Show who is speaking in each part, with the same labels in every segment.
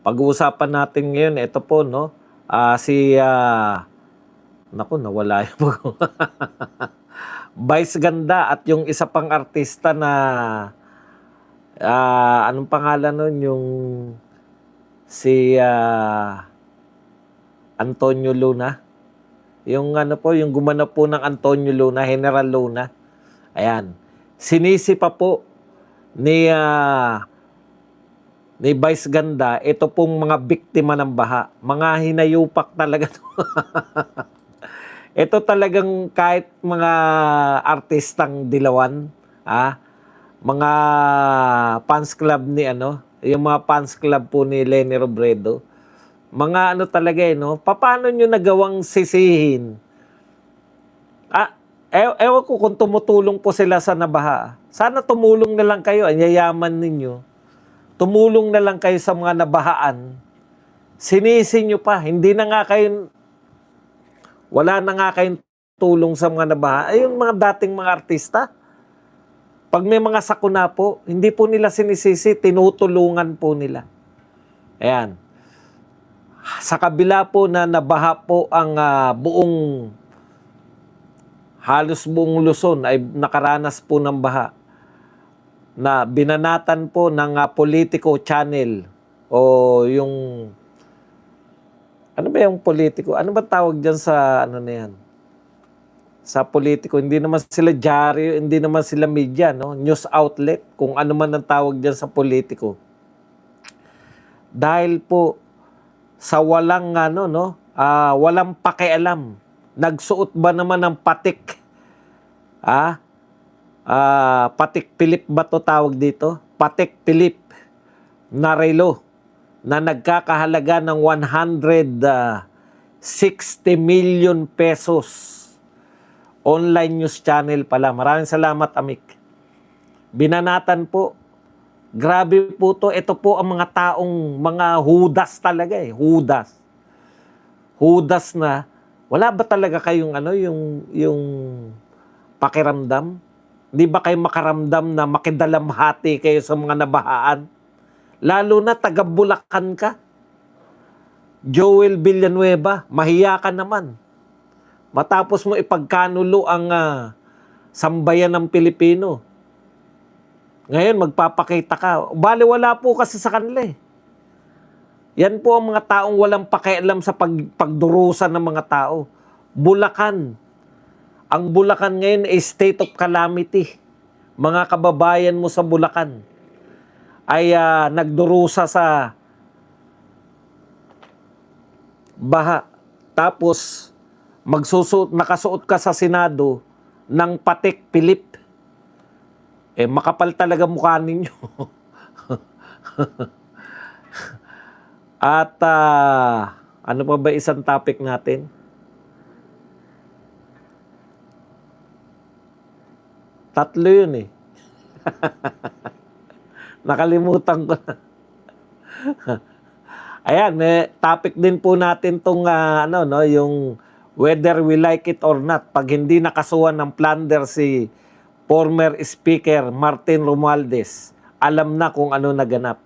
Speaker 1: Pag-uusapan natin ngayon, ito po, no? Si, naku, nawala yung Vice Ganda at yung isa pang artista na, anong pangalan nun? Yung si Antonio Luna. Yung ano po, yung gumanap po ng Antonio Luna, General Luna. Ayan. Sinisi pa po ni Vice Ganda, ito pong mga biktima ng baha. Mga hinayupak talaga to. Ito talagang kahit mga artistang dilawan, mga fans club ni yung mga fans club po ni Leni Robredo, mga ano talaga no, paano nyo nagawang sisihin? Ewan ko kung tumutulong po sila sa nabaha. Sana tumulong na lang kayo, ang yayaman ninyo. Tumulong na lang kayo sa mga nabahaan. Sinisi nyo pa, hindi na nga kayo, wala na nga kayong tulong sa mga nabaha. Ay, yung mga dating mga artista, pag may mga sakuna po, hindi po nila sinisisi, tinutulungan po nila. Ayan. Sa kabila po na nabaha po ang halos buong Luzon ay nakaranas po ng baha, na binanatan po ng Politico Channel o yung ano ba yung Politico? Ano ba tawag dyan sa ano na yan? Sa Politico, hindi naman sila dyaryo, hindi naman sila media, no? News outlet, kung ano man ang tawag dyan sa Politico. Dahil po sa walang walang pakialam. Nagsuot ba naman ng patik? Patik Philip ba to tawag dito? Patik Philip na relo na nagkakahalaga ng 160 million pesos. Online news channel pala. Maraming salamat, Amik. Binanatan po. Grabe po to. Ito po ang mga taong, mga hudas talaga eh. Hudas. Hudas na, wala ba talaga kayong yung pakiramdam? Di ba kayo makaramdam na makidalamhati kayo sa mga nabahaan? Lalo na taga Bulacan ka. Joel Villanueva, mahiya ka naman. Matapos mo ipagkanulo ang sambayan ng Pilipino. Ngayon, magpapakita ka. Bale, wala po kasi sa kanila eh. Yan po ang mga taong walang pakialam sa pagdurusa ng mga tao. Bulacan. Ang Bulacan ngayon ay state of calamity. Mga kababayan mo sa Bulacan ay nagdurusa sa baha. Tapos, nakasuot ka sa Senado ng Patik Philip. Makapal talaga mukha ninyo. At ano pa ba isang topic natin? Tatlo yun eh. Nakalimutan ko na. Ayan, topic din po natin tong yung whether we like it or not. Pag hindi nakasuhan ng plunder si former Speaker Martin Romualdez, alam na kung ano naganap.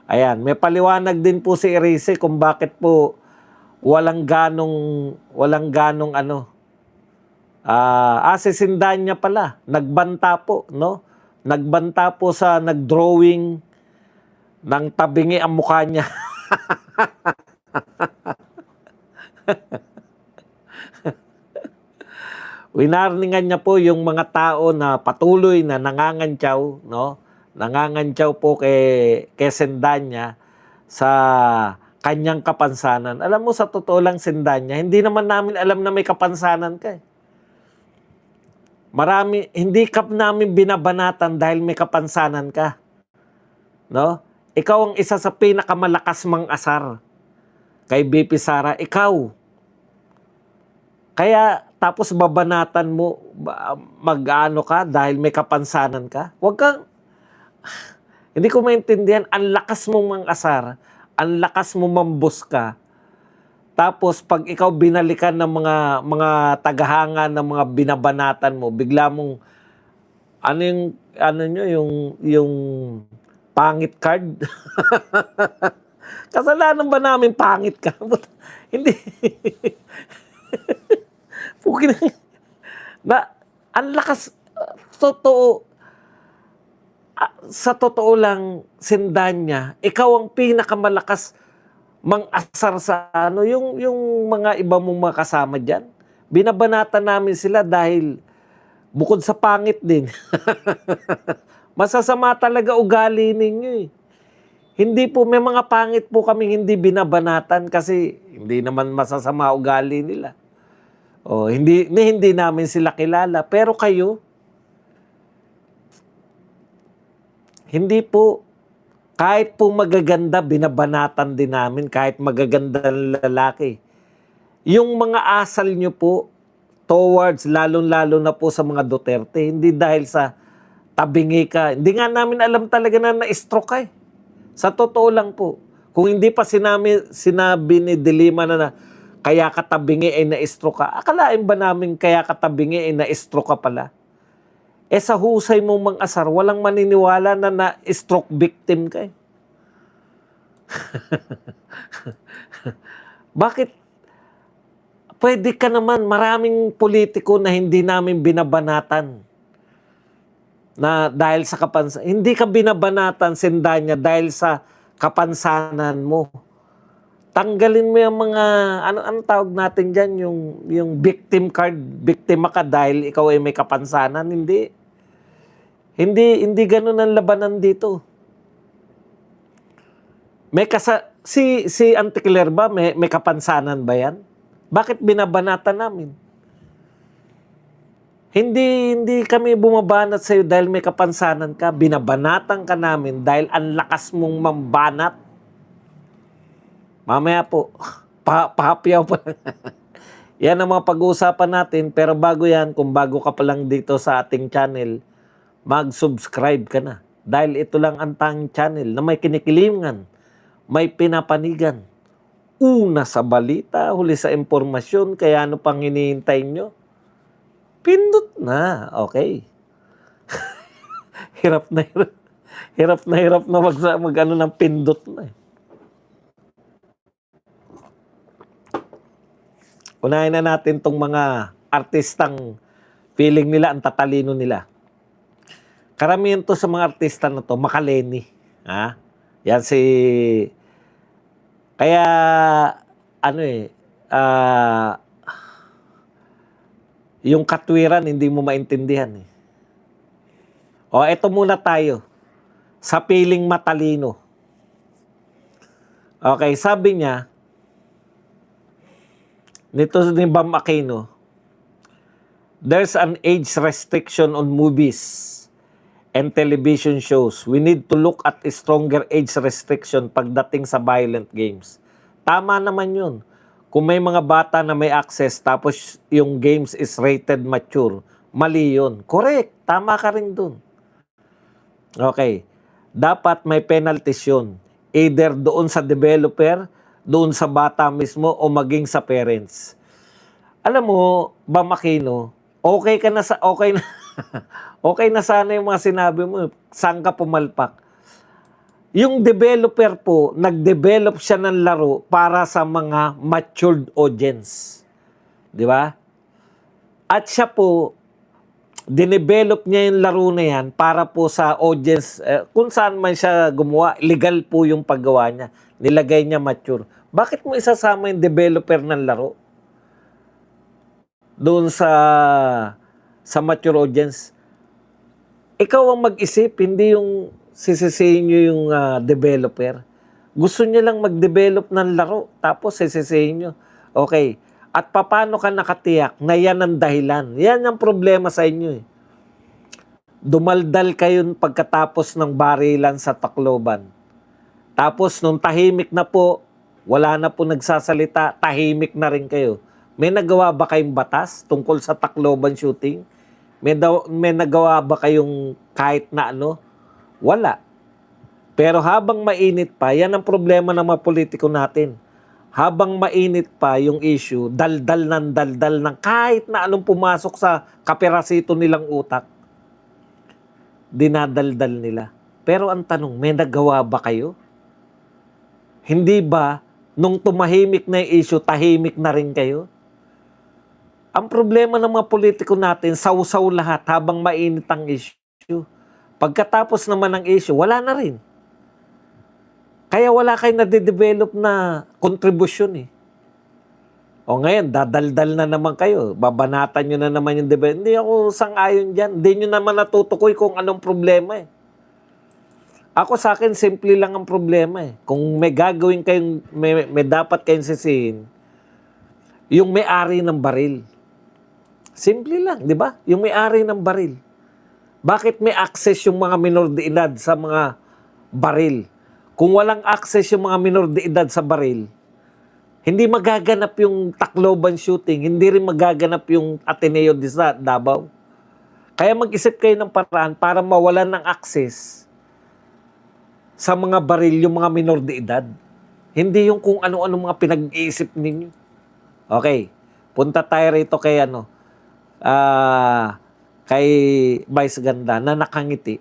Speaker 1: Ayan, may paliwanag din po si Erice kung bakit po walang ganong si Sindanya pala, nagbanta po, no? Nagbanta po sa nagdrawing ng tabingi ang mukha niya. Winarningan niya po yung mga tao na patuloy na nangangantyaw, no? Nangangantyaw po kay Sendanya sa kanyang kapansanan. Alam mo, sa totoo lang, Sendanya, hindi naman namin alam na may kapansanan ka eh. Hindi ka namin binabanatan dahil may kapansanan ka. No? Ikaw ang isa sa pinakamalakas mang asar kay BP Sara. Ikaw. Kaya tapos babanatan mo, mag-ano ka dahil may kapansanan ka? Huwag kang, hindi ko maintindihan, ang lakas mong mang-asar, ang lakas mo mambus ka, tapos pag ikaw binalikan ng mga tagahanga ng mga binabanatan mo, bigla mong, yung pangit card? Kasalanan ba namin pangit ka? Hindi. Pukin na ang lakas totoo sa totoo lang Sendanya, ikaw ang pinakamalakas mang-asar sa ano yung mga iba mong mga kasama diyan. Binabanatan namin sila dahil bukod sa pangit din. Masasama talaga ugali ninyo eh. Hindi po, may mga pangit po kaming hindi binabanatan kasi hindi naman masasama ugali nila. O, hindi namin sila kilala. Pero kayo, hindi po, kahit po magaganda, binabanatan din namin, kahit magagandang lalaki. Yung mga asal nyo po, towards, lalong-lalo na po sa mga Duterte, hindi dahil sa tabingi ka. Hindi nga namin alam talaga na na-stroke ka eh. Sa totoo lang po. Kung hindi pa sinabi ni Dilima na kaya katabingi ay na-stroke ka, akalain ba namin kaya katabingi ay na-stroke ka pala? Eh sa husay mong mang-asar, walang maniniwala na na-stroke victim ka eh. Bakit? Pwede ka naman, maraming politiko na hindi namin binabanatan na dahil sa kapansanan. Hindi ka binabanatan, Sendanya, dahil sa kapansanan mo. Tanggalin mo yung mga, ano tawag natin dyan, yung victim card, biktima ka dahil ikaw ay may kapansanan. Hindi ganun ang labanan dito. Si Auntie Claire ba, may kapansanan ba yan? Bakit binabanatan namin? Hindi kami bumabanat sa iyo dahil may kapansanan ka. Binabanatan ka namin dahil ang lakas mong mambanat. Mamaya po, pahapyaw pa. Yan ang mga pag-uusapan natin. Pero bago yan, kung bago ka pa lang dito sa ating channel, mag-subscribe ka na. Dahil ito lang ang tanging channel na may kinikilingan, may pinapanigan. Una sa balita, huli sa impormasyon, kaya ano pang hinihintay nyo? Pindot na. Okay. Hirap na mag-ano ng pindot na eh. Unahin na natin tong mga artistang feeling nila, ang tatalino nila. Karamihan to sa mga artista na to, makaleni. Ha? Yan si... Kaya, yung katwiran, hindi mo maintindihan eh. O, eto muna tayo. Sa piling matalino. Okay, sabi niya, nito ni Bam Aquino, there's an age restriction on movies and television shows. We need to look at a stronger age restriction pagdating sa violent games. Tama naman yun. Kung may mga bata na may access tapos yung games is rated mature, mali yun. Correct. Tama ka rin dun. Okay. Dapat may penalties yun. Either doon sa developer, doon sa bata mismo, o maging sa parents. Alam mo, Bam Aquino, okay na sana yung mga sinabi mo. Saan ka pumalpak? Yung developer po, nag-develop siya ng laro para sa mga matured audience. Di ba? At siya po, dinevelop niya yung laro na yan para po sa audience, kung saan man siya gumawa, legal po yung paggawa niya. Nilagay niya mature. Bakit mo isasama yung developer ng laro doon sa mature audience? Ikaw ang mag-isip, hindi yung sisisihin nyo yung developer. Gusto niya lang mag-develop ng laro, tapos sisisihin nyo. Okay, at paano ka nakatiyak na yan ang dahilan? Yan ang problema sa inyo eh. Dumaldal kayo pagkatapos ng barilan sa Tacloban. Tapos nung tahimik na po, wala na po nagsasalita, tahimik na rin kayo. May nagawa ba kayong batas tungkol sa Tacloban shooting? May nagawa ba kayong kahit na ano? Wala. Pero habang mainit pa, yan ang problema ng mga politiko natin. Habang mainit pa yung issue, daldal ng kahit na anong pumasok sa kaperasito nilang utak, dinadaldal nila. Pero ang tanong, may nagawa ba kayo? Hindi ba, nung tumahimik na yung issue, tahimik na rin kayo? Ang problema ng mga politiko natin, sausaw lahat habang mainit ang issue. Pagkatapos naman ng issue, wala na rin. Kaya wala kayo nade-develop na kontribusyon eh. O ngayon, dadaldal na naman kayo. Babanatan nyo na naman yung development. Hindi ako sang-ayon dyan. Hindi nyo naman natutukoy kung anong problema eh. Ako sa akin, simple lang ang problema eh. Kung may gagawin kayong, may dapat kayong sisihin, yung may-ari ng baril. Simple lang, di ba? Yung may-ari ng baril. Bakit may access yung mga minor de edad sa mga baril? Kung walang access yung mga minor de edad sa baril, hindi magaganap yung Tacloban shooting, hindi rin magaganap yung Ateneo de Davao. Kaya mag-isip kayo ng paraan para mawalan ng access sa mga baril yung mga minor de edad. Hindi yung kung ano-ano mga pinag-iisip ninyo. Okay, punta tayo rito kay kay Vice Ganda na nakangiti.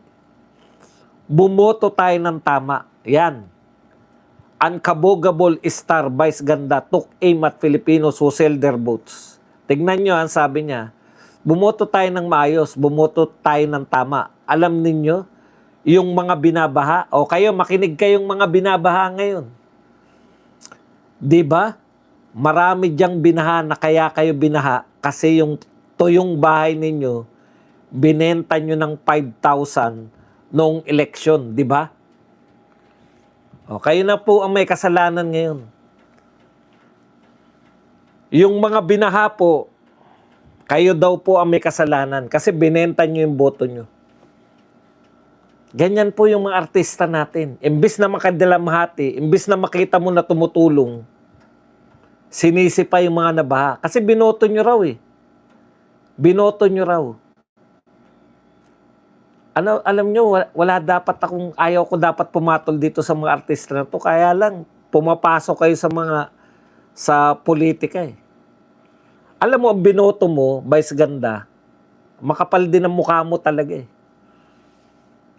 Speaker 1: Bumoto tayo ng tama. Yan. Unkabogable star Vice Ganda took aim at Filipinos who sell their votes. Tignan nyo, ang sabi niya, bumoto tayo ng maayos, bumoto tayo ng tama. Alam ninyo, yung mga binabaha, o kayo, makinig kayong mga binabaha ngayon. Diba? Marami diyang binaha na kaya kayo binaha kasi yung tuyong bahay ninyo, binenta nyo ng 5,000 noong eleksyon, di ba? O, kayo na po ang may kasalanan ngayon. Yung mga binaha po, kayo daw po ang may kasalanan kasi binenta nyo yung boto nyo. Ganyan po yung mga artista natin. Imbis na makadalamhati, imbis na makita mo na tumutulong, sinisi pa yung mga nabaha. Kasi binoto nyo raw eh. Binoto nyo raw. Ano, alam nyo, wala dapat akong, ayaw ko dapat pumatol dito sa mga artista na to. Kaya lang, pumapasok kayo sa politika eh. Alam mo, ang binoto mo, Vice Ganda, makapal din ang mukha mo talaga eh.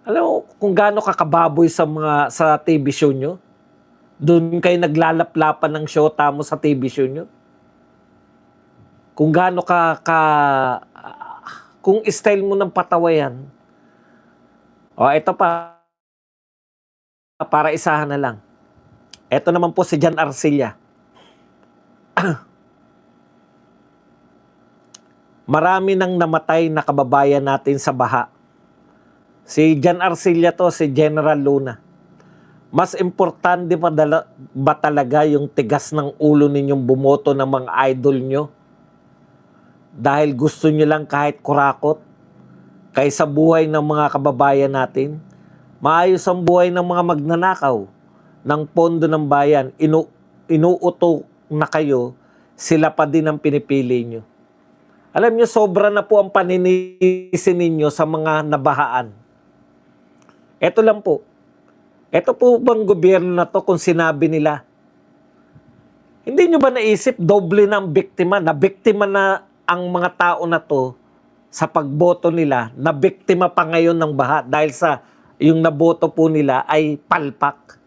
Speaker 1: Alam mo, kung gaano kakababoy sa TV show nyo, doon kayo naglalaplapan ng showta mo sa TV show nyo. Kung gaano kung style mo ng patawayan, o, ito pa, para isahan na lang. Ito naman po si Jan Arcilla. Marami nang namatay na kababayan natin sa baha. Si Jan Arcilla to, si General Luna. Mas importante ba talaga yung tigas ng ulo ninyong bumoto ng mga idol nyo? Dahil gusto nyo lang kahit kurakot? Kaysa buhay ng mga kababayan natin, maayos ang buhay ng mga magnanakaw ng pondo ng bayan, inuuto na kayo, sila pa din ang pinipili nyo. Alam nyo, sobra na po ang paninisi ninyo sa mga nabahaan. Ito lang po. Ito po bang gobyerno na to kung sinabi nila? Hindi nyo ba naisip, doble na ang biktima? Nabiktima na ang mga tao na to sa pagboto nila, na biktima pa ngayon ng baha dahil sa yung naboto po nila ay palpak.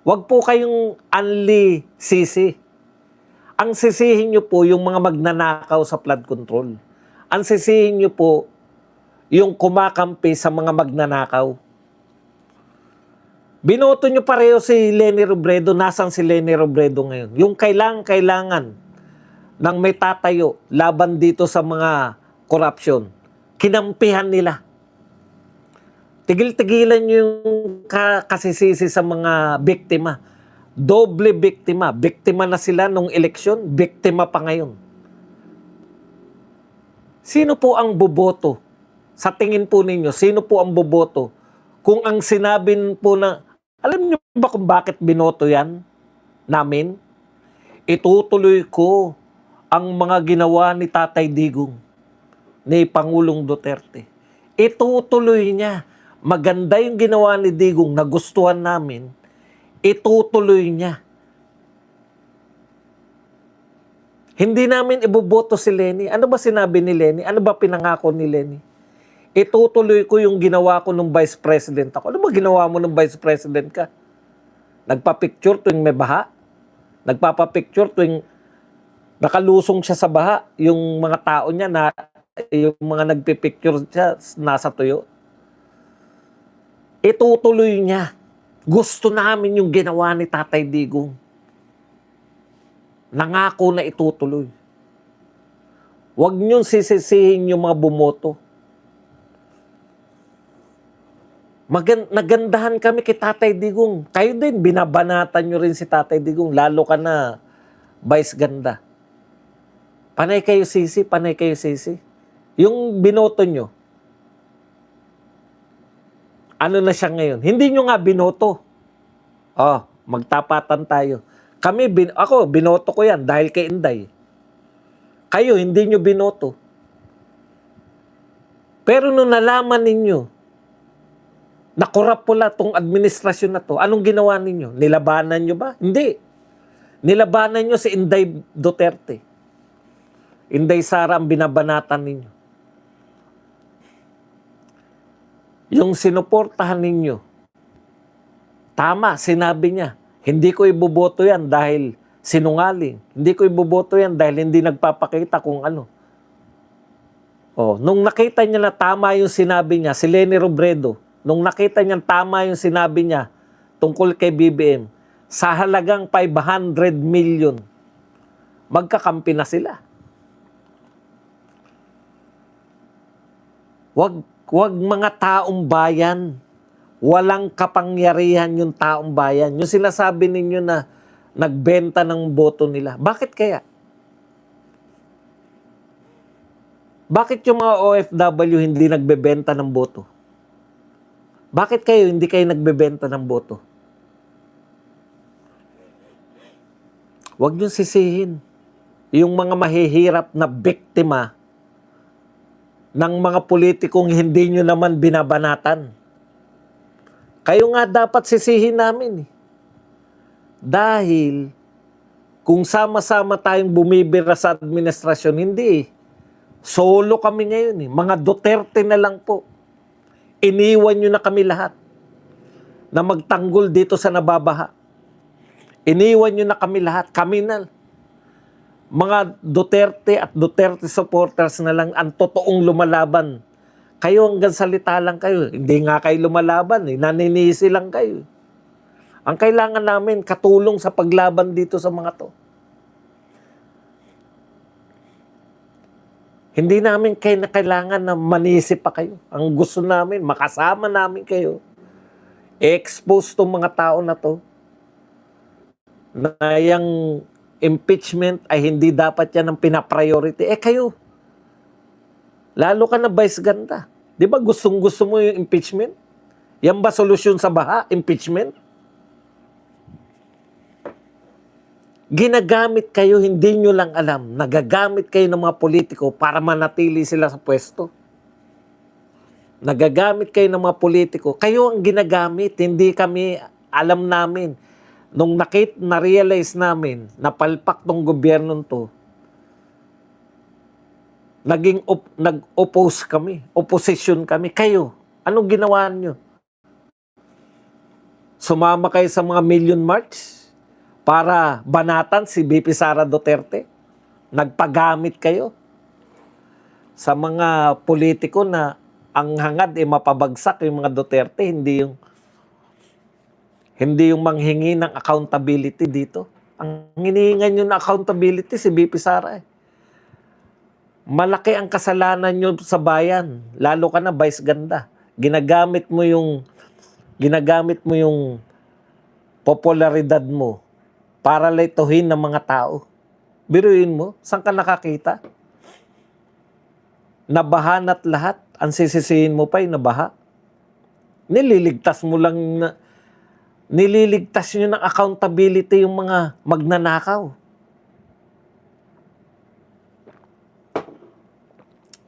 Speaker 1: Huwag po kayong anli sisi. Ang sisihin nyo po yung mga magnanakaw sa flood control. Ang sisihin nyo po yung kumakampi sa mga magnanakaw. Binoto nyo pareho si Leni Robredo. Nasaan si Leni Robredo ngayon? Yung kailangan ng may tatayo laban dito sa mga corruption, kinampihan nila. Tigil-tigilan yung kasisisi sa mga biktima. Doble biktima. Biktima na sila nung eleksyon, biktima pa ngayon. Sino po ang boboto? Sa tingin po ninyo, sino po ang boboto? Kung ang sinabi po na, alam niyo ba kung bakit binoto yan namin? Itutuloy ko ang mga ginawa ni Tatay Digong, ni Pangulong Duterte. Itutuloy niya. Maganda yung ginawa ni Digong, nagustuhan namin. Itutuloy niya. Hindi namin iboboto si Leni. Ano ba sinabi ni Leni? Ano ba pinangako ni Leni? Itutuloy ko yung ginawa ko nung Vice President ako. Ano ba ginawa mo nung Vice President ka? Nagpa-picture tuwing may baha. Nagpapa-picture tuwing nakalusong siya sa baha. Yung mga tao niya na yung mga nagpipicture siya nasa tuyo. Itutuloy niya. Gusto namin yung ginawa ni Tatay Digong. Nangako na itutuloy. Huwag niyong sisisihin yung mga bumoto. Nagandahan kami kay Tatay Digong. Kayo din, binabanatan nyo rin si Tatay Digong. Lalo ka na, vice ganda. Panay kayo sisi, panay kayo sisi. Yung binoto nyo, ano na siya ngayon? Hindi nyo nga binoto. Oh, magtapatan tayo. Ako, binoto ko yan dahil kay Inday. Kayo, hindi nyo binoto. Pero nung nalaman ninyo, nakorap pala tong administrasyon na to, anong ginawa ninyo? Nilabanan nyo ba? Hindi. Nilabanan nyo si Inday Duterte. Inday Sara ang binabanatan ninyo. Yung sinuportahan ninyo, tama, sinabi niya, hindi ko iboboto yan dahil sinungaling. Hindi ko iboboto yan dahil hindi nagpapakita kung ano. Oh, nung nakita niya na tama yung sinabi niya, si Leni Robredo, nung nakita niya tama yung sinabi niya tungkol kay BBM, sa halagang 500 million, magkakampi na sila. Wag mga taong bayan. Walang kapangyarihan yung taong bayan. Yung sinasabi ninyo na nagbenta ng boto nila. Bakit kaya? Bakit yung mga OFW hindi nagbebenta ng boto? Bakit kayo hindi kayo nagbebenta ng boto? Huwag niyong sisihin yung mga mahihirap na biktima ng mga politikong hindi nyo naman binabanatan. Kayo nga dapat sisihin namin. Dahil kung sama-sama tayong bumibira sa administrasyon, hindi. Solo kami ngayon. Mga Duterte na lang po. Iniwan nyo na kami lahat na magtanggol dito sa nababaha. Iniwan nyo na kami lahat. Kami na. Mga Duterte at Duterte supporters na lang ang totoong lumalaban. Kayo hanggang salita lang kayo. Hindi nga kayo lumalaban. Naninisi lang kayo. Ang kailangan namin, katulong sa paglaban dito sa mga to. Hindi namin kayo na kailangan na manisi pa kayo. Ang gusto namin, makasama namin kayo. I-expose tong mga tao na to na yung impeachment ay hindi dapat yan ang pinapriority. Kayo, lalo ka na vice ganda. Di ba gustong-gusto mo yung impeachment? Yan ba solusyon sa baha? Impeachment? Ginagamit kayo, hindi nyo lang alam. Nagagamit kayo ng mga politiko para manatili sila sa pwesto. Nagagamit kayo ng mga politiko. Kayo ang ginagamit, hindi kami, alam namin. Nung na-realize namin, napalpak tong gobyerno to, nag-oppose kami, opposition kami. Kayo, anong ginawa nyo? Sumama kayo sa mga million march para banatan si VP Sara Duterte? Nagpagamit kayo sa mga politiko na ang hangad mapabagsak yung mga Duterte, hindi yung manghingi ng accountability dito. Ang hinihingan nyo na accountability si VP Sara. Malaki ang kasalanan nyo sa bayan. Lalo ka na vice ganda. Ginagamit mo yung popularidad mo para lituhin ng mga tao. Biruin mo, saan ka nakakita? Nabahan at lahat, ang sisisihin mo pa yung nabaha. Nililigtas nyo ng accountability yung mga magnanakaw.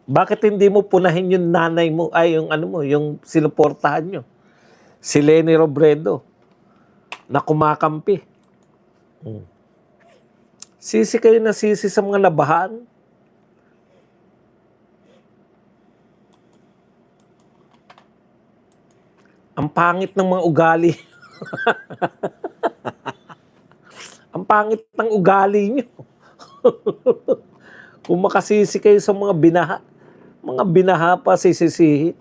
Speaker 1: Bakit hindi mo punahin yung nanay mo, yung sinuportahan nyo? Si Leni Robredo, na kumakampi. Sisi kayo na sisi sa mga nabahaan. Ang pangit ng mga ugali. pangit ng ugali nyo. Kung makasisi kayo sa mga binaha pa sisisihin.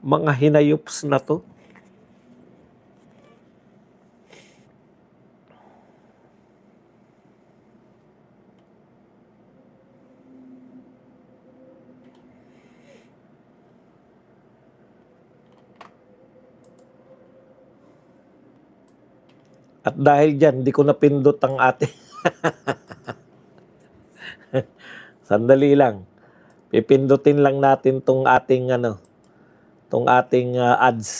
Speaker 1: Mga hinayups na to. At dahil dyan, di ko napindot ang ating sandali lang. Pipindutin lang natin tong ating ads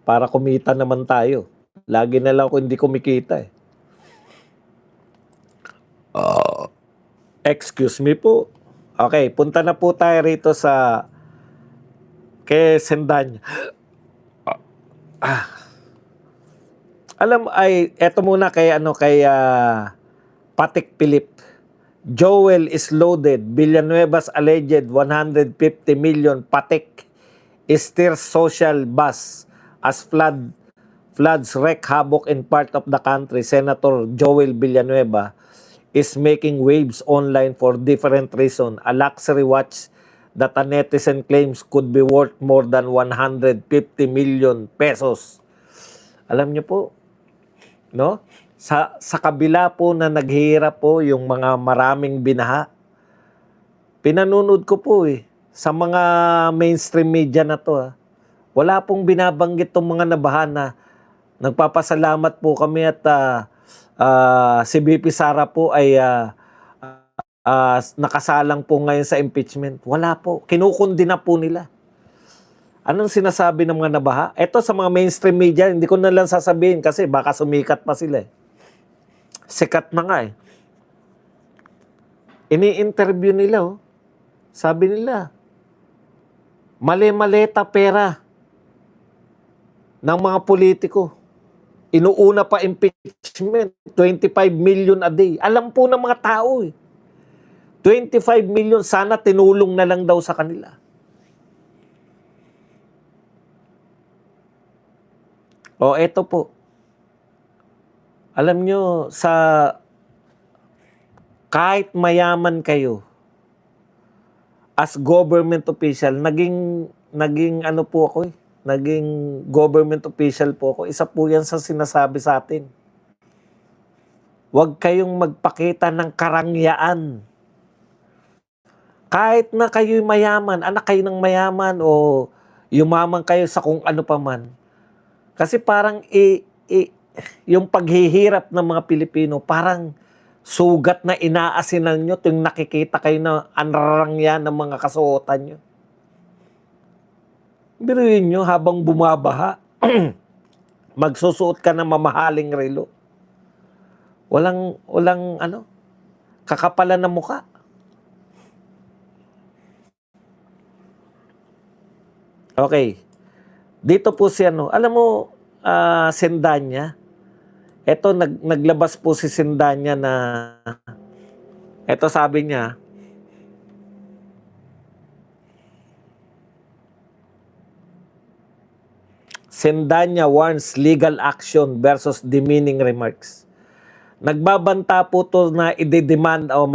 Speaker 1: para kumita naman tayo. Lagi na lang ako hindi kumikita eh. Excuse me po. Okay, punta na po tayo rito sa kay Sendanya. Eto muna kay Patik Philip. Joel is loaded. Villanueva's alleged 150 million Patik is stirs social buzz as floods wreak havoc in part of the country. Senator Joel Villanueva is making waves online for different reasons. A luxury watch that a netizen claims could be worth more than 150 million pesos. Alam niyo po, no? Sa kabila po na naghihirap po yung mga maraming binaha, pinanunod ko po sa mga mainstream media na to. Wala pong binabanggit tong mga nabaha na nagpapasalamat po kami at si BP Sara po ay nakasalang po ngayon sa impeachment. Wala po. Kinukundi na po nila. Anong sinasabi ng mga nabaha? Ito sa mga mainstream media, hindi ko na lang sasabihin kasi baka sumikat pa sila. Sikat na nga Ini-interview nila Sabi nila, mali-maleta pera ng mga politiko. Inuuna pa impeachment, 25 million a day. Alam po ng mga tao 25 million, sana tinulong na lang daw sa kanila. Eto po. Alam nyo, kahit mayaman kayo, as government official, naging po ako naging government official po ako. Isa po yan sa sinasabi sa atin. Huwag kayong magpakita ng karangyaan. Kahit na kayo'y mayaman, anak kayo ng mayaman o yumaman kayo sa kung ano pa man. Kasi parang yung paghihirap ng mga Pilipino, parang sugat na inaasinan nyo tuwing nakikita kayo na anrarangya ng mga kasuotan nyo. Biruin nyo habang bumabaha, magsusuot ka ng mamahaling relo. Walang kakapalan ng muka. Okay. Dito po si alam mo, Sendanya. Ito, naglabas po si Sendanya na, ito sabi niya, Sendanya warns legal action versus demeaning remarks. Nagbabanta po to na i-demand o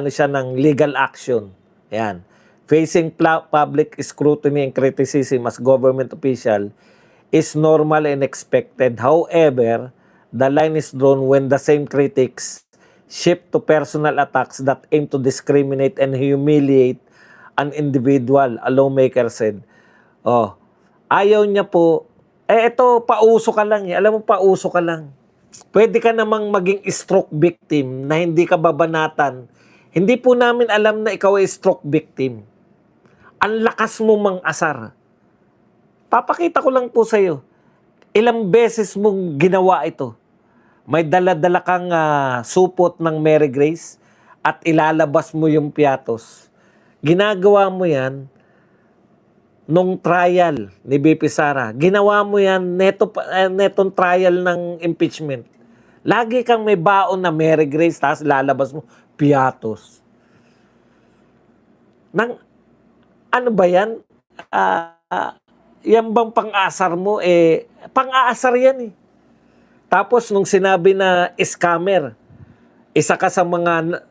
Speaker 1: siya ng legal action. Yan. Facing public scrutiny and criticism as government official is normal and expected. However, the line is drawn when the same critics shift to personal attacks that aim to discriminate and humiliate an individual, a lawmaker said. Ayaw niya po, ito, pauso ka lang. Alam mo, pauso ka lang. Pwede ka namang maging stroke victim na hindi ka babanatan. Hindi po namin alam na ikaw ay stroke victim. Ang lakas mo mang asar. Papakita ko lang po sa iyo. Ilang beses mong ginawa ito. May dala-dala kang supot ng Mary Grace at ilalabas mo yung piatos. Ginagawa mo yan nung trial ni BP Sara. Ginawa mo yan netong trial ng impeachment. Lagi kang may baon na Mary Grace tapos lalabas mo piatos. Ano ba yan? Yan bang pang-asar mo? Pang-aasar yan Tapos nung sinabi na scammer, isa ka sa mga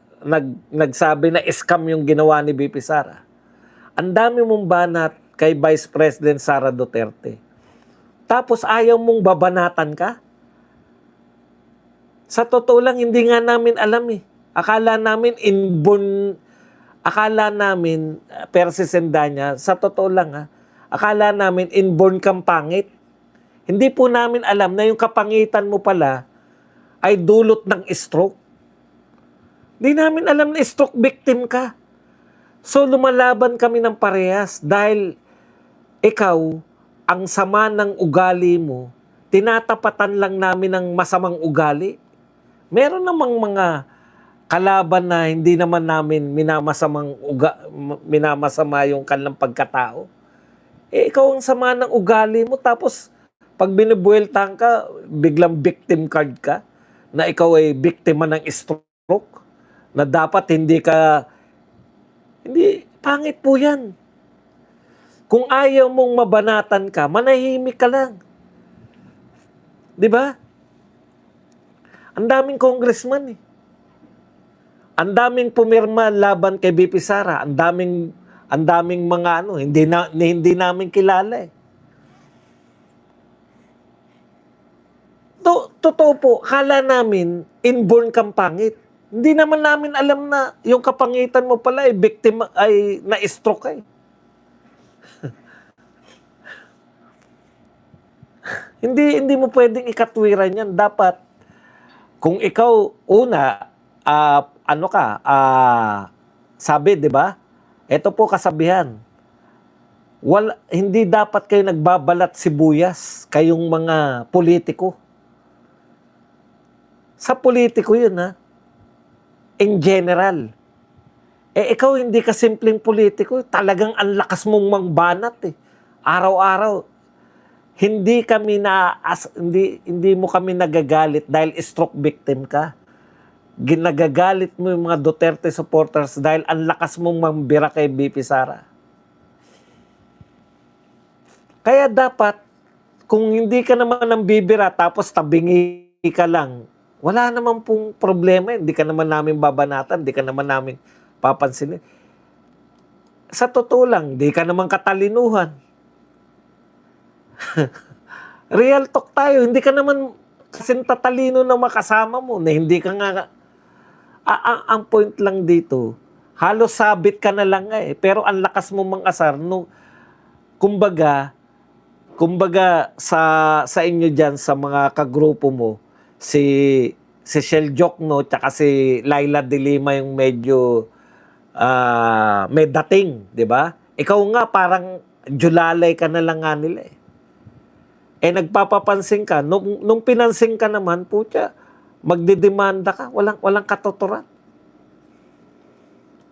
Speaker 1: nagsabi na scam yung ginawa ni BP Sara. Ang dami mong banat kay Vice President Sara Duterte. Tapos ayaw mong babanatan ka? Sa totoo lang, hindi nga namin alam eh. Akala namin Persis Sendanya, sa totoo lang ha, akala namin inborn kang pangit. Hindi po namin alam na yung kapangitan mo pala ay dulot ng stroke. Hindi namin alam na stroke victim ka. So lumalaban kami ng parehas dahil ikaw, ang sama ng ugali mo, tinatapatan lang namin ng masamang ugali. Meron namang mga kalaban na hindi naman namin minamasama yung kanilang pagkatao. Eh, ikaw ang sama ng ugali mo, tapos pag binubueltahan ka, biglang victim card ka, na ikaw ay biktima ng stroke, na dapat hindi, pangit po yan. Kung ayaw mong mabanatan ka, manahimik ka lang. Di ba? Ang daming congressman eh. Ang daming pumirma laban kay BP Sara. Ang daming mga hindi namin kilala eh. Totoo po, kala namin inborn kang pangit. Hindi naman namin alam na yung kapangitan mo pala ay biktima, ay na-stroke eh. Hindi mo pwedeng ikatwiran yan. Dapat, kung ikaw, sabi, di ba? Ito po kasabihan. Hindi dapat kayo nagbabalat sibuyas, kayong mga politiko. Sa politiko yun, ha? In general. Eh, ikaw hindi ka simpleng politiko. Talagang ang lakas mong mangbanat, eh. Araw-araw. Hindi mo kami nagagalit dahil stroke victim ka. Ginagagalit mo yung mga Duterte supporters dahil ang lakas mong mambira kay BP Sara. Kaya dapat, kung hindi ka naman ang bibira tapos tabingi ka lang, wala naman pong problema. Hindi ka naman namin babanatan, hindi ka naman namin papansinin. Sa totoo lang, hindi ka naman katalinuhan. Real talk tayo, hindi ka naman kasing tatalino na makasama mo, na hindi ka nga, ang point lang dito, halos sabit ka na lang eh, pero ang lakas mo mangasar, kumbaga sa inyo dyan, sa mga kagrupo mo, si Shell Jokno, tsaka si Laila de Lima yung medyo may dating, di ba? Ikaw nga parang julalay ka na lang nga nila eh. Eh nagpapapansin ka, nung pinansin ka naman, putya, magdidemanda ka, walang katuturan.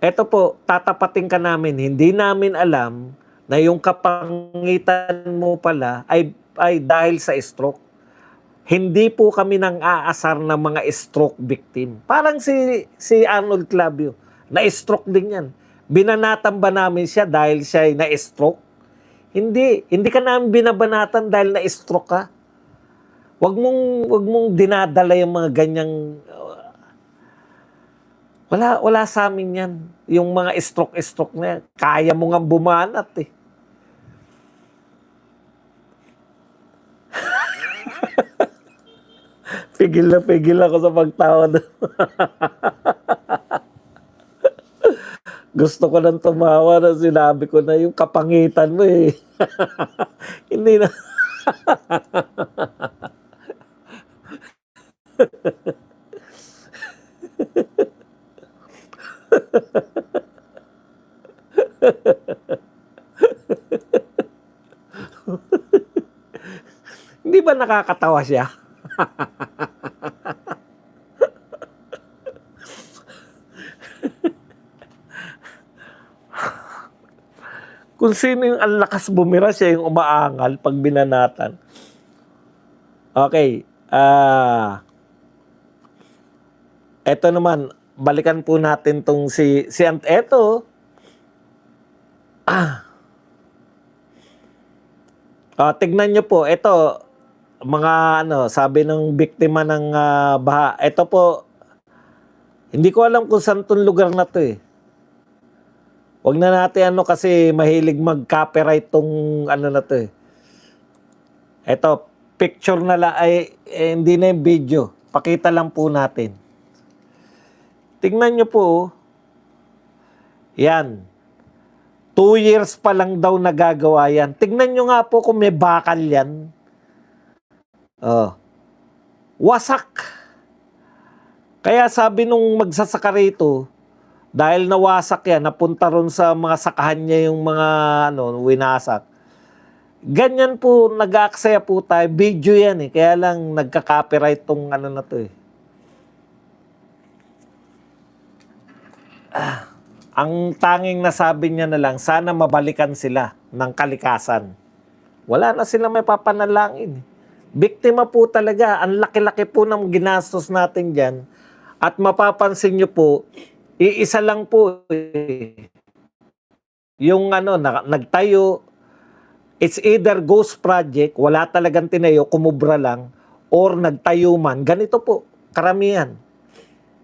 Speaker 1: Eto po, tatapatin ka namin, hindi namin alam na yung kapangitan mo pala ay dahil sa stroke. Hindi po kami nang aasar ng mga stroke victim. Parang si Arnold Clavio, na-stroke din yan. Binanatan ba namin siya dahil siya ay na-stroke? Hindi ka namin binabanatan dahil na-stroke ka. Wag mong dinadala yung mga ganyang wala sa amin yan. Yung mga stroke na yan. Kaya mo nga bumanat eh. Pigil ako sa pagtawa. Gusto ko nang tumawa na sinabi ko na yung kapangitan mo eh. Hindi na. Hindi ba nakakatawa siya? Kung sino yung ang lakas bumira, siya yung umaangal pag binanatan. Okay. Eto naman, balikan po natin tong eto. Tignan nyo po, ito, mga ano, sabi ng biktima ng baha. Ito po, hindi ko alam kung saan tong lugar na to eh. Wag na natin ano kasi mahilig mag-copyright tong ano na to eh. Ito, picture na lang ay hindi na yung video. Pakita lang po natin. Tingnan nyo po. Yan. 2 years pa lang daw nagagawa yan. Tingnan nyo nga po kung may bakal yan. Oh. Wasak. Kaya sabi nung magsasaka rito, dahil nawasak yan, napunta ron sa mga sakahan niya yung mga winasak. Ganyan po, nag-aaksaya po tayo. Video yan eh. Kaya lang nagka-copyright tong ano na to eh. Ang tanging nasabi niya na lang, sana mabalikan sila ng kalikasan. Wala na sila may papanalangin. Biktima po talaga. Ang laki-laki po ng ginastos natin dyan. At mapapansin nyo po, iisa lang po eh. Yung nagtayo, it's either ghost project, wala talagang tinayo, kumubra lang, or nagtayo man. Ganito po, karamihan.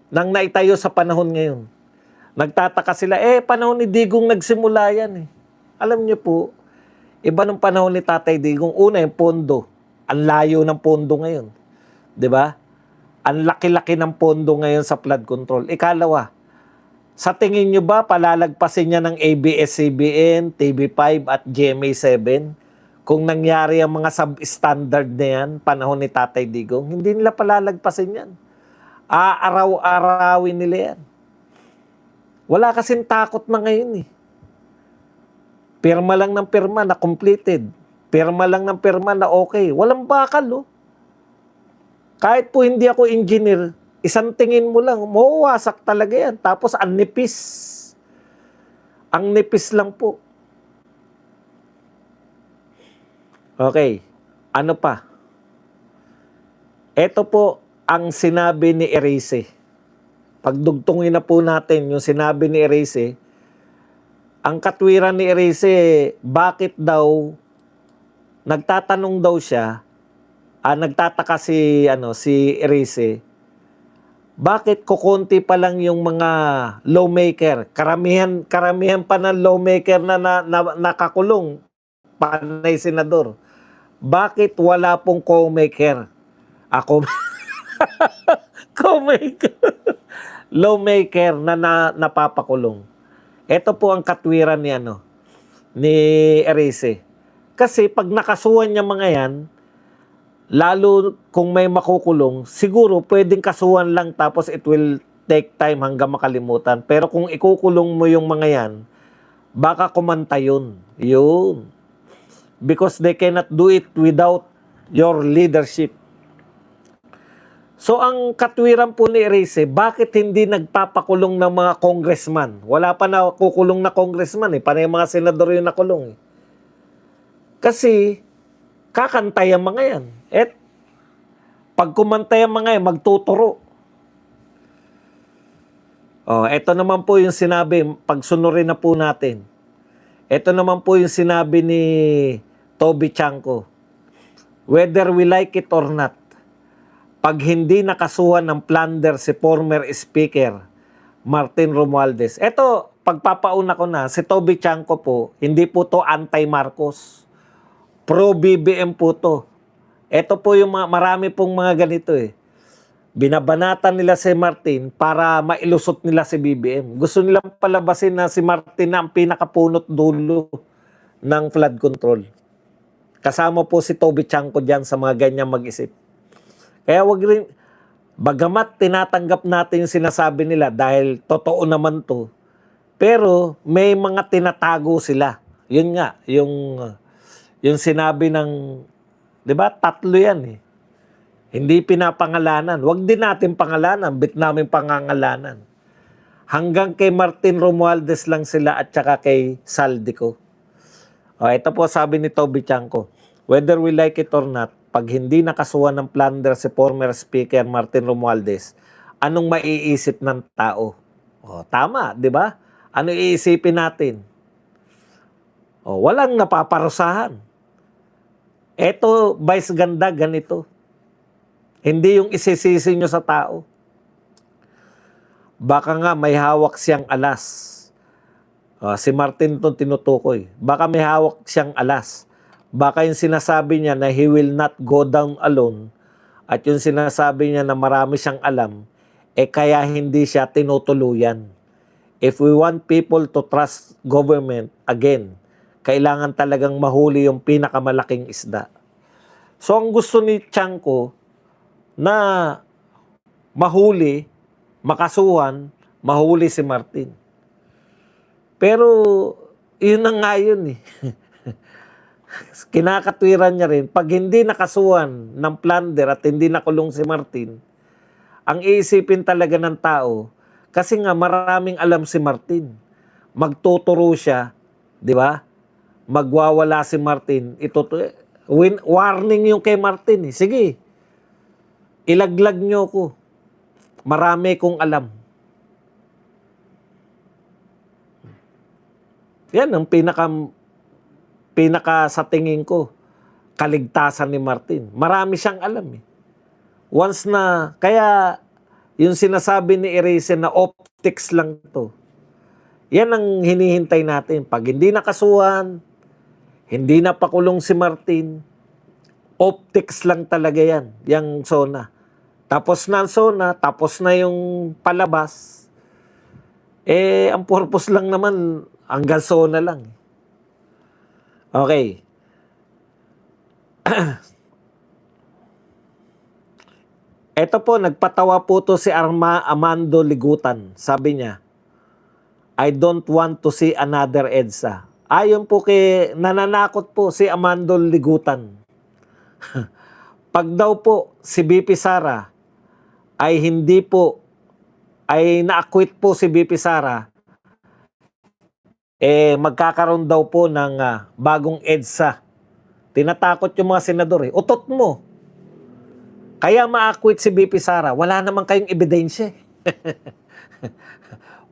Speaker 1: Nang naitayo sa panahon ngayon. Nagtataka sila, panahon ni Digong nagsimula yan eh. Alam niyo po, iba nung panahon ni Tatay Digong. Una, yung pondo. Ang layo ng pondo ngayon. 'Di ba? Ang laki-laki ng pondo ngayon sa flood control. Ikalawa, sa tingin nyo ba palalagpasin niya ng ABS-CBN, TV5 at GMA7? Kung nangyari ang mga substandard na yan, panahon ni Tatay Digong, hindi nila palalagpasin yan. Aaraw-arawin nila yan. Wala kasing takot na ngayon eh. Pirma lang ng pirma na completed. Pirma lang ng pirma na okay. Walang bakal oh. Kahit po hindi ako engineer, isang tingin mo lang, mawawasak talaga yan. Tapos ang nipis. Ang nipis lang po. Okay. Ano pa? Ito po ang sinabi ni Erice. Pagdugtungin na po natin yung sinabi ni Erice. Ang katwiran ni Erice, bakit daw, nagtatanong daw siya, nagtataka si Erice, bakit kukunti pa lang yung mga lawmaker? Karamihan pa ng lawmaker na nakakulong, panay senador. Bakit wala pong co-maker? Ako, co-maker. Lawmaker na napapakulong. Ito po ang katwiran ni Erice. Kasi pag nakasuhan niya mga yan, lalo kung may makukulong, siguro pwedeng kasuhan lang tapos it will take time hanggang makalimutan. Pero kung ikukulong mo yung mga yan, baka kumanta yun. Yun. Because they cannot do it without your leadership. So ang katwiran po ni Erice, bakit hindi nagpapakulong ng mga congressman? Wala pa na kukulong na congressman eh. Panay mga senador yung nakulong eh. Kasi kakantay ang mga yan. At pag kumantay ang mga yan, magtuturo. Ito naman po yung sinabi, pagsunurin na po natin. Ito naman po yung sinabi ni Toby Chanko. Whether we like it or not, pag hindi nakasuhan ng plunder si former Speaker Martin Romualdez. Ito, pagpapauna ko na, si Toby Chanko po, hindi po to anti-Marcos. Pro-BBM po to. Ito po yung marami pong mga ganito eh. Binabanatan nila si Martin para mailusot nila si BBM. Gusto nilang palabasin na si Martin na ang pinakapunot dulo ng flood control. Kasama po si Toby Chanko dyan sa mga ganyang mag-isip. Kaya wag rin, bagamat tinatanggap natin yung sinasabi nila dahil totoo naman to, pero may mga tinatago sila. Yun nga, yung sinabi ng, di ba, tatlo yan eh. Hindi pinapangalanan. Wag din natin pangalanan, bit namin pangangalanan. Hanggang kay Martin Romualdez lang sila at saka kay Saldico. Ito po sabi ni Toby Chanko, whether we like it or not, pag hindi nakasuhan ng plunder si former Speaker Martin Romualdez, anong maiisip ng tao? Tama, di ba? Ano iisipin natin? Walang napaparusahan. Eto, vice ganda, ganito. Hindi yung isisisi nyo sa tao. Baka nga may hawak siyang alas. Si Martin itong tinutukoy. Baka may hawak siyang alas. Baka yung sinasabi niya na he will not go down alone at yung sinasabi niya na marami siyang alam, kaya hindi siya tinutuluyan. If we want people to trust government, again, kailangan talagang mahuli yung pinakamalaking isda. So ang gusto ni Tiangco na mahuli, makasuhan, mahuli si Martin. Pero yun na nga yun eh. Kinakatwiran niya rin, pag hindi nakasuhan ng plunder at hindi nakulong si Martin, ang iisipin talaga ng tao, kasi nga maraming alam si Martin. Magtuturo siya, di ba? Magwawala si Martin. Warning yung kay Martin eh. Sige, ilaglag niyo ko. Marami kong alam. Yan ang pinaka sa tingin ko, kaligtasan ni Martin. Marami siyang alam eh. Once na, kaya yung sinasabi ni Erice na optics lang to, yan ang hinihintay natin. Pag hindi nakasuhan, hindi napakulong si Martin, optics lang talaga yan, yung SONA. Tapos na ang SONA, tapos na yung palabas, ang purpose lang naman, hanggang SONA lang. Okay. Ito po, nagpatawa po to si Amando Ligutan. Sabi niya, I don't want to see another EDSA. Ayon po kay, nananakot po si Amando Ligutan. Pag daw po si BP Sara ay hindi po, ay na-acquit po si BP Sara, magkakaroon daw po ng bagong EDSA. Tinatakot yung mga senador eh. Utot mo. Kaya ma-acquit si BP Sara, wala naman kayong ebidensya.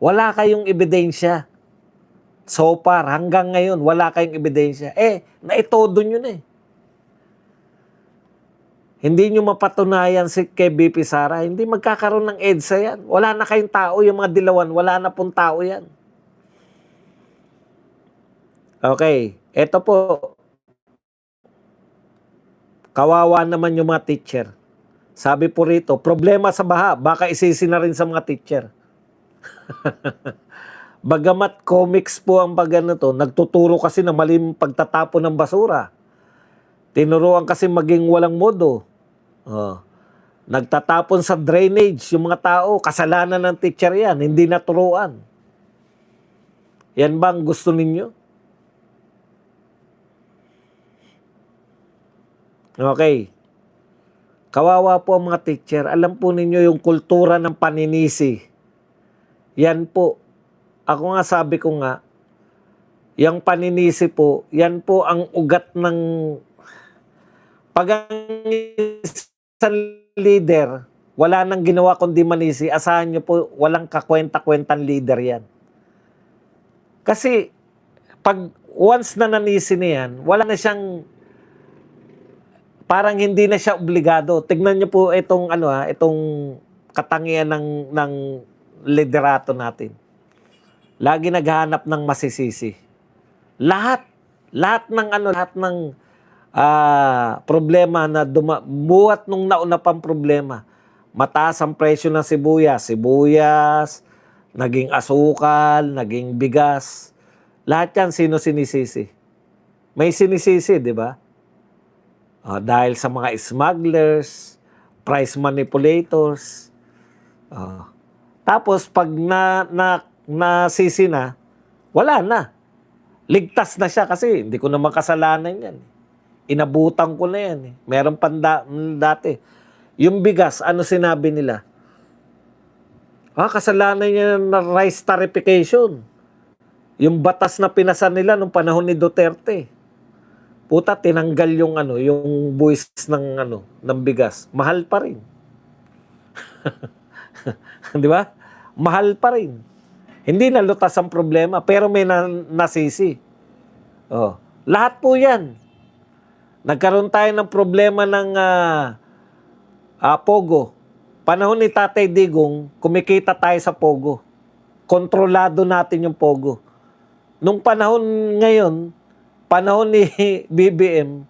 Speaker 1: Wala kayong ebidensya. So far, hanggang ngayon, wala kayong ebidensya. Naitodo nyo na eh. Hindi nyo mapatunayan si kay BP Sara, hindi magkakaroon ng EDSA yan. Wala na kayong tao, yung mga dilawan, wala na pong tao yan. Okay, eto po. Kawawa naman yung mga teacher. Sabi po rito, problema sa baha, baka isisi na rin sa mga teacher. Bagamat comics po ang pagano to, nagtuturo kasi na maling pagtatapon ng basura. Tinuruan kasi maging walang modo. Nagtatapon sa drainage yung mga tao, kasalanan ng teacher yan, hindi naturuan. Yan ba ang gusto ninyo? Okay. Kawawa po ang mga teacher. Alam po ninyo yung kultura ng paninisi. Yan po. Ako nga sabi ko nga, yung paninisi po, yan po ang ugat ng pag ang isang leader, wala nang ginawa kundi manisi, asahan nyo po, walang kakwenta-kwentang leader yan. Kasi, pag once na nanisi na yan, wala na siyang parang hindi na siya obligado. Tignan niyo po itong itong katangian ng liderato natin. Lagi naghahanap ng masisisi. Lahat ng problema na buhat nung nauna pang problema. Mataas ang presyo ng sibuyas, naging asukal, naging bigas. Lahat yan sino sinisisi? May sinisisi, di ba? Dahil sa mga smugglers, price manipulators. Tapos pag nasisi na, wala na. Ligtas na siya kasi hindi ko naman kasalanan yan. Inabutan ko na yan. Meron dati. Yung bigas, ano sinabi nila? Kasalanan niya na rice tarification. Yung batas na pinasa nila nung panahon ni Duterte. Puta, tinanggal yung yung buwis ng bigas. Mahal pa rin. 'Di ba? Mahal pa rin. Hindi na lutas ang problema, pero may nasisi. Lahat po 'yan. Nagkaroon tayo ng problema ng Pogo. Panahon ni Tatay Digong, kumikita tayo sa Pogo. Kontrolado natin yung Pogo. Nung panahon ngayon, panahon ni BBM,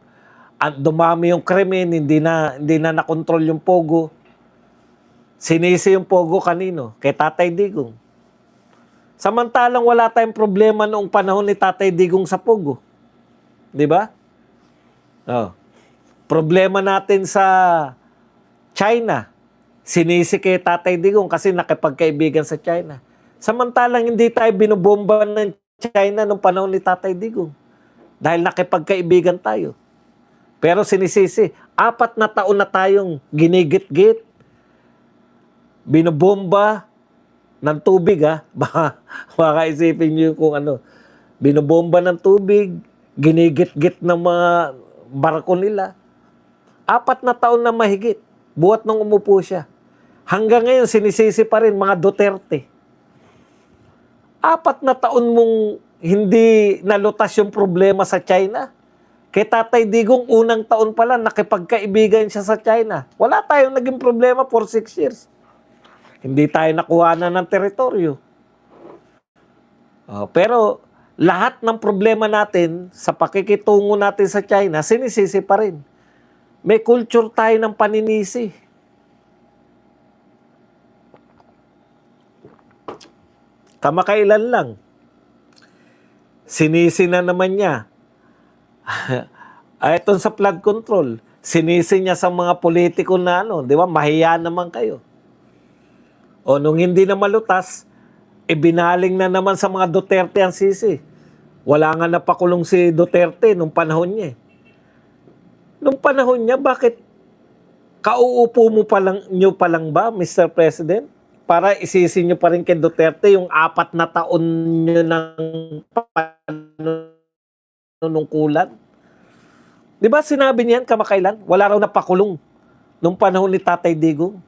Speaker 1: dumami yung krimen, hindi na nakontrol yung Pogo. Sinisi yung Pogo kanino? Kay Tatay Digong. Samantalang wala tayong problema noong panahon ni Tatay Digong sa Pogo. Di ba? Oh. Problema natin sa China. Sinisi kay Tatay Digong kasi nakipagkaibigan sa China. Samantalang hindi tayo binubomba ng China noong panahon ni Tatay Digong. Dahil nakipagkaibigan tayo. Pero sinisisi, 4 na taon na tayong ginigit-git. Binubomba ng tubig, ha? Baka isipin niyo kung ano. Binubomba ng tubig, ginigit-git ng mga barko nila. 4 na taon na mahigit. Buhat nung umupo siya. Hanggang ngayon, sinisisi pa rin mga Duterte. 4 na taon mong hindi nalutas yung problema sa China. Kay Tatay Digong, unang taon pa lang, nakipagkaibigan siya sa China. Wala tayong naging problema for 6 years. Hindi tayo nakuha na ng teritoryo. Pero lahat ng problema natin sa pakikitungo natin sa China, sinisisi pa rin. May culture tayo ng paninisi. Kamakailan lang, sinisi na naman niya. Itong sa flood control, sinisi niya sa mga politiko na di ba, mahiya naman kayo. O nung hindi na malutas, binaling na naman sa mga Duterte ang sisi. Wala nga napakulong si Duterte nung panahon niya. Nung panahon niya, bakit kauupo niyo pa lang ba, Mr. President? Para isisi niyo pa rin kay Duterte yung 4 na taon niyo ng panunungkulan. Di ba sinabi niyan kamakailan? Wala raw napakulong nung panahon ni Tatay Digong.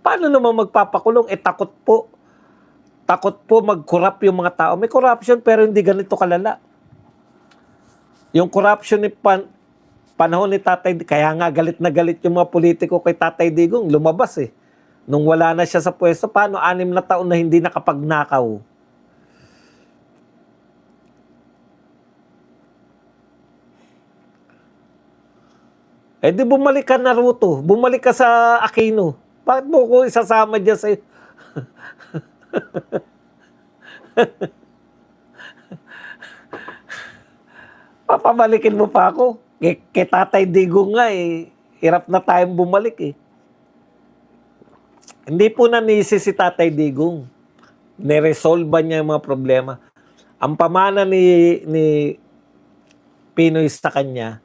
Speaker 1: Paano naman magpapakulong? Takot po. Takot po mag-corrupt yung mga tao. May corruption pero hindi ganito kalala. Yung corruption ni panahon ni Tatay, kaya nga galit na galit yung mga politiko kay Tatay Digong, lumabas Nung wala na siya sa pwesto, paano 6 na taon na hindi nakapagnakaw? Di bumalik ka Naruto, bumalik ka sa Aquino. Bakit mo ko isasama dyan sa papabalikin mo pa ako? Kay Tatay Digong nga hirap na tayong bumalik Hindi po nanisi si Tatay Digong. Niresolve niya yung mga problema. Ang pamana ni Pinoy sa kanya,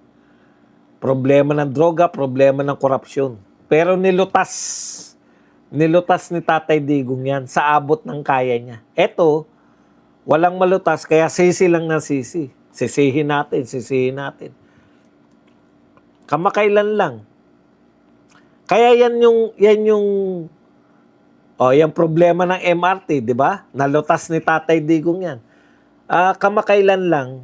Speaker 1: problema ng droga, problema ng korupsyon. Pero nilutas ni Tatay Digong yan sa abot ng kaya niya. Walang malutas, kaya sisi lang ng sisi. Sisihin natin. Kamakailan lang. Kaya yan yung yung problema ng MRT, di ba? Nalutas ni Tatay Digong yan. Kamakailan lang,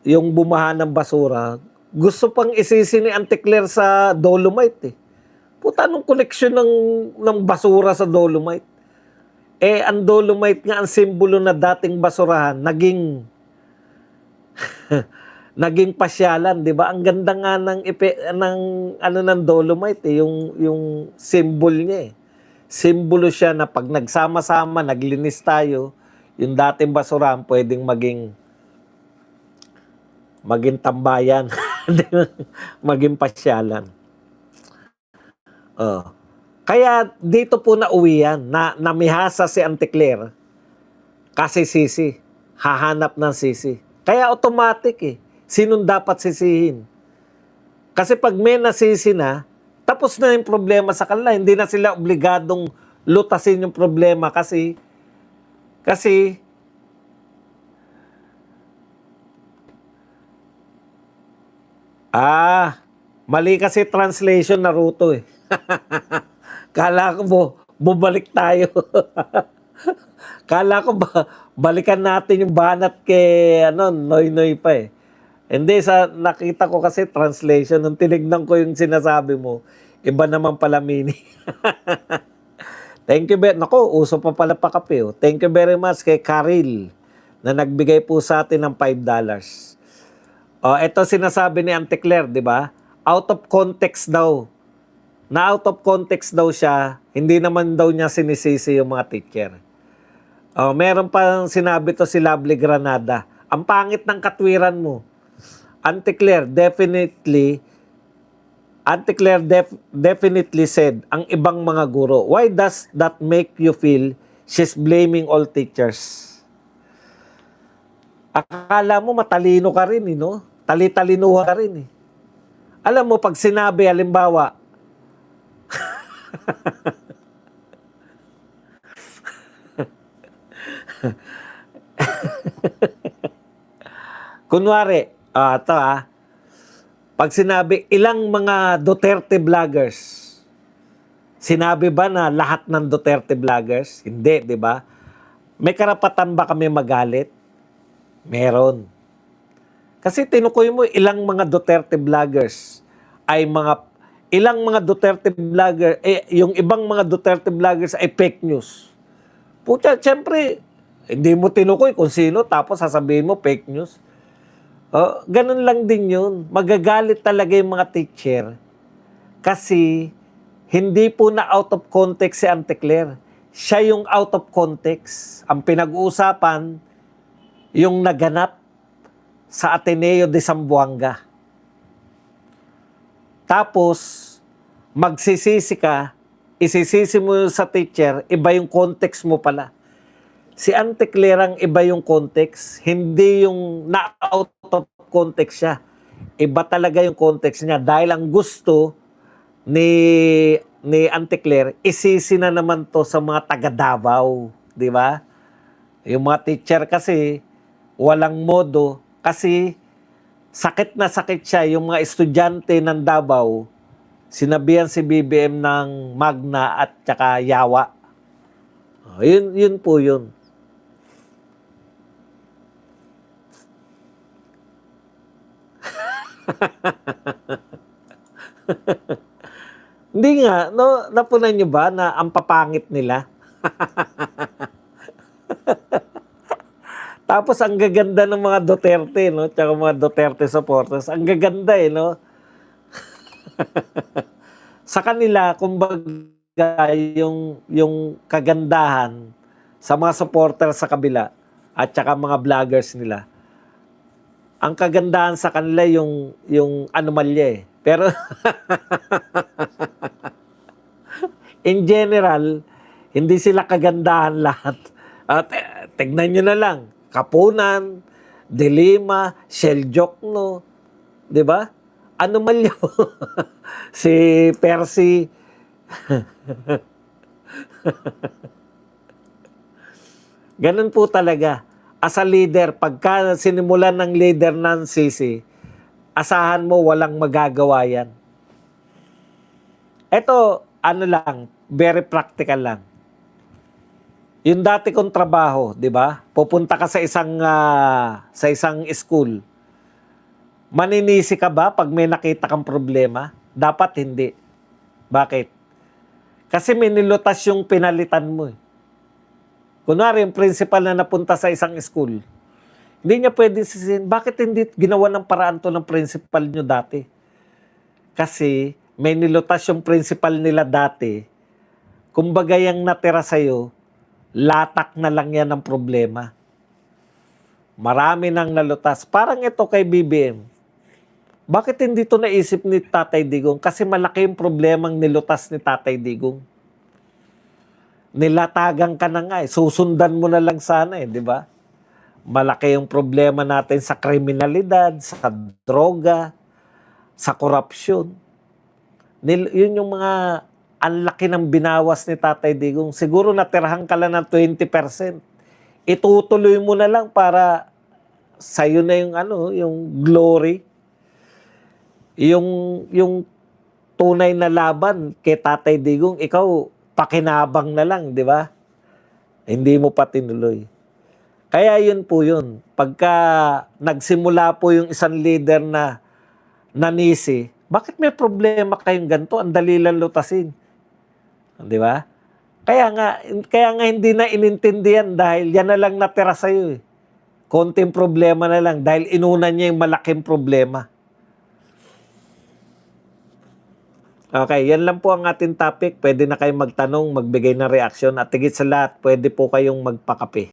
Speaker 1: yung bumaha ng basura, gusto pang isisi ni Auntie Claire sa Dolomite Puta, anong koneksyon ng basura sa Dolomite? Ang Dolomite nga, ang simbolo na dating basurahan, naging pasyalan, 'di ba? Ang ganda nga ng Dolomite yung symbol niya Simbolo siya na pag nagsama-sama, naglinis tayo, yung dating basurahan pwedeng maging tambayan, maging pasyalan. Kaya dito po nauwi yan, na namihasa si Auntie Claire kasi sisi, hahanap ng sisi. Kaya automatic sinong dapat sisihin? Kasi pag may nasisi na, tapos na yung problema sa kanila. Hindi na sila obligadong lutasin yung problema kasi mali kasi translation Naruto Kala ko bumalik tayo. Kala ko balikan natin yung banat kay Noy Noy pa Hindi, sa nakita ko kasi translation, nung tinignan ko yung sinasabi mo, iba naman pala meaning. Thank you very Nako, uso pa pala pa kape. Oh. Thank you very much kay Karil na nagbigay po sa atin ng $5. Oh, ito sinasabi ni Auntie Claire, di ba? Out of context daw. Na out of context daw siya, hindi naman daw niya sinisisi yung mga teacher. Oh, meron pa sinabi to si Lovely Granada. Ang pangit ng katwiran mo. Auntie Claire definitely said ang ibang mga guro. Why does that make you feel she's blaming all teachers? Akala mo matalino ka rin, no? Talitalinuha ka rin, eh. Alam mo, pag sinabi, halimbawa, kunwari, pag sinabi, ilang mga Duterte vloggers, sinabi ba na lahat ng Duterte vloggers? Hindi, di ba? May karapatan ba kami magalit? Meron. Kasi tinukoy mo ilang mga Duterte vloggers ay ilang mga Duterte vlogger, yung ibang mga Duterte vloggers ay fake news. Pucha, syempre, hindi mo tinukoy kung sino, tapos sasabihin mo fake news. Oh, ganun lang din yun. Magagalit talaga yung mga teacher kasi hindi po na out of context si Auntie Claire. Siya yung out of context. Ang pinag-uusapan, yung naganap sa Ateneo de Zamboanga. Tapos, magsisisi ka, isisisi mo sa teacher, iba yung context mo pala. Si Auntie Claire ang iba yung context, hindi yung na-out of context siya. Iba talaga yung context niya dahil ang gusto ni Auntie Claire, isisi na naman to sa mga taga Davao, di ba? Yung mga teacher kasi walang modo kasi sakit na sakit siya yung mga estudyante ng Davao. Sinabihan si BBM ng Magna at saka Yawa. Yun po yun. Hindi nga, no, napunan nyo ba na ang papangit nila? Tapos ang gaganda ng mga Duterte, no? Tsaka mga Duterte supporters. Ang gaganda, no? Sa kanila, kumbaga, yung kagandahan sa mga supporters sa kabila at saka mga vloggers nila. Ang kagandahan sa kanila yung anomalya, eh. Pero in general, hindi sila kagandahan lahat. At tignan nyo na lang, Kapunan, Dilima, Sheljokno, di ba? Anomalya po. Si Percy. Ganun po talaga. As a leader, pagka sinimulan ng leader ng CC, asahan mo walang magagawa yan. Ito, ano lang, very practical lang. Yung dati kong trabaho, di ba? Pupunta ka sa isang school. Maninisi ka ba pag may nakita kang problema? Dapat hindi. Bakit? Kasi may nilutas yung pinalitan mo, eh. Kunwari, yung principal na napunta sa isang school, hindi niya pwede sisihin, bakit hindi ginawa ng paraan to ng principal nyo dati? Kasi may nilutas yung principal nila dati, kumbaga yung natira sa'yo, latak na lang yan ng problema. Marami nang nalutas. Parang ito kay BBM. Bakit hindi to naisip ni Tatay Digong? Kasi malaki yung problemang nilutas ni Tatay Digong. Nilatagan ka na nga, eh. Susundan mo na lang sana, di ba? Malaki yung problema natin sa kriminalidad, sa droga, sa korupsyon. Yun yung mga ang laki ng binawas ni Tatay Digong. Siguro natirahan ka lang ng 20%. Itutuloy mo na lang para sa'yo na yung glory. Yung tunay na laban kay Tatay Digong, ikaw pakinabang na lang, di ba? Hindi mo pa tinuloy. Kaya yun po yun. Pagka nagsimula po yung isang leader na nanisi, bakit may problema kayong ganito? Ang dali lang lutasin. Di ba? Kaya nga hindi na inintindihan dahil yan na lang natira sa'yo eh. Konting problema na lang dahil inuna niya yung malaking problema. Okay, yan lang po ang ating topic. Pwede na kayong magtanong, magbigay ng reaksyon at higit sa lahat, pwede po kayong magpakape.